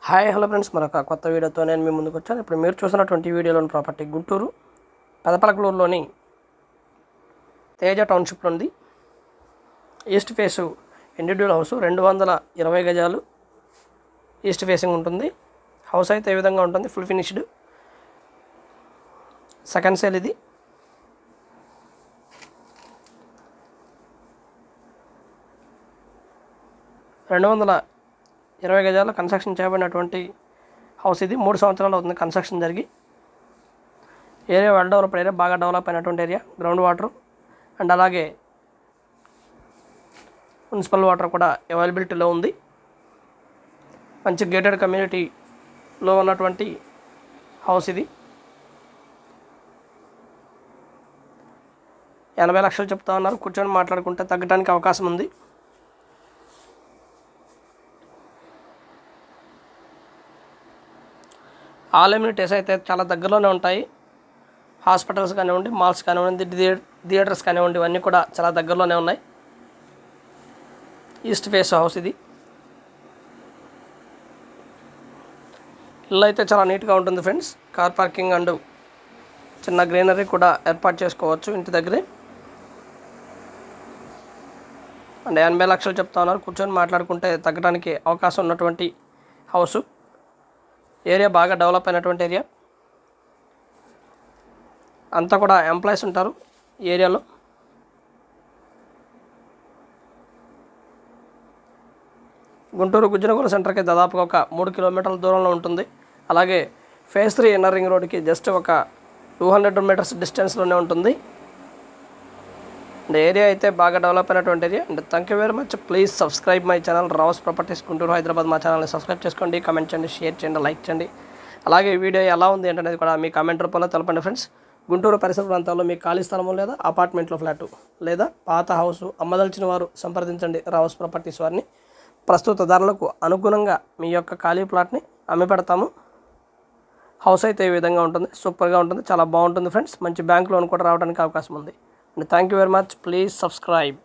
Hi hello friends, మరొక కొత్త వీడియోతో నేను మీ ముందుకు వచ్చాను. ఇప్పుడు మీరు చూసినటువంటి వీడియోలోని ప్రాపర్టీ గుంటూరు పెదపలకలూరులోని తేజ టౌన్షిప్లో ఉంది. ఈస్ట్ ఫేసు ఇండివిడ్యువల్ హౌస్ 220 గజాలు ఈస్ట్ ఫేసింగ్ ఉంటుంది. హౌస్ అయితే ఏ విధంగా ఉంటుంది, ఫుల్ ఫినిష్డ్. సెకండ్ సేల్ ఇది. రెండు 20 గజాల కన్స్ట్రక్షన్ చేయబడినటువంటి హౌస్ ఇది. 3 సంవత్సరాలు అవుతుంది కన్స్ట్రక్షన్ జరిగి. ఏరియా వెల్ డెవలప్డ్ ఏరియా, బాగా డెవలప్ అయినటువంటి ఏరియా. గ్రౌండ్ వాటర్ అండ్ అలాగే మున్సిపల్ వాటర్ కూడా అవైలబిలిటీలో ఉంది. మంచి గేటెడ్ కమ్యూనిటీలో ఉన్నటువంటి హౌస్ ఇది. 80 లక్షలు చెప్తా ఉన్నారు. కూర్చొని మాట్లాడుకుంటే తగ్గడానికి అవకాశం ఉంది. ఆల్ ఎమ్యూనిటీస్ అయితే చాలా దగ్గరలోనే ఉంటాయి. హాస్పిటల్స్ కానివ్వండి, మాల్స్ కానివ్వండి, థియేటర్స్ కానివ్వండి, ఇవన్నీ కూడా చాలా దగ్గరలోనే ఉన్నాయి. ఈస్ట్ ఫేస్ హౌస్ ఇది. ఇల్లు అయితే చాలా నీట్గా ఉంటుంది ఫ్రెండ్స్. కార్ పార్కింగ్ అండ్ చిన్న గ్రీనరీ కూడా ఏర్పాటు చేసుకోవచ్చు ఇంటి దగ్గరే. అండ్ 80 లక్షలు చెప్తా ఉన్నారు. కూర్చొని మాట్లాడుకుంటే తగ్గడానికి అవకాశం ఉన్నటువంటి హౌసు. ఏరియా బాగా డెవలప్ అయినటువంటి ఏరియా. అంతా కూడా ఎంప్లాయీస్ ఉంటారు ఈ ఏరియాలో. గుంటూరు గుజ్జనగూడ సెంటర్కి దాదాపుగా ఒక 3 కిలోమీటర్ల దూరంలో ఉంటుంది. అలాగే ఫేజ్ 3 ఇన్నర్ రింగ్ రోడ్కి జస్ట్ ఒక 200 మీటర్స్ డిస్టెన్స్లోనే ఉంటుంది. అండ్ ఏరియా అయితే బాగా డెవలప్ అయినటువంటి area. And thank you very much. Please subscribe my channel Raavas properties Guntur Hyderabad. మా ఛానల్ని సబ్స్క్రైబ్ చేసుకోండి, కామెంట్ చేయండి, షేర్ చేయండి, లైక్ చేయండి. అలాగే వీడియో ఎలా ఉంది ఏంటనేది కూడా మీ కామెంట్ రూపంలో తెలపండి ఫ్రెండ్స్. గుంటూరు పరిసర ప్రాంతాల్లో మీకు ఖాళీ స్థలము లేదా అపార్ట్మెంట్లో ఫ్లాటు లేదా పాత హౌసు అమ్మదలిచిన వారు సంప్రదించండి రావస్ ప్రాపర్టీస్ వారిని. ప్రస్తుత ధరలకు అనుగుణంగా మీ యొక్క ఖాళీ ప్లాట్ని అమ్మి పెడతాము. హౌస్ అయితే ఈ విధంగా ఉంటుంది. సూపర్గా ఉంటుంది, చాలా బాగుంటుంది ఫ్రెండ్స్. మంచి బ్యాంక్ లోన్ కూడా రావడానికి అవకాశం ఉంది. And thank you very much. Please subscribe.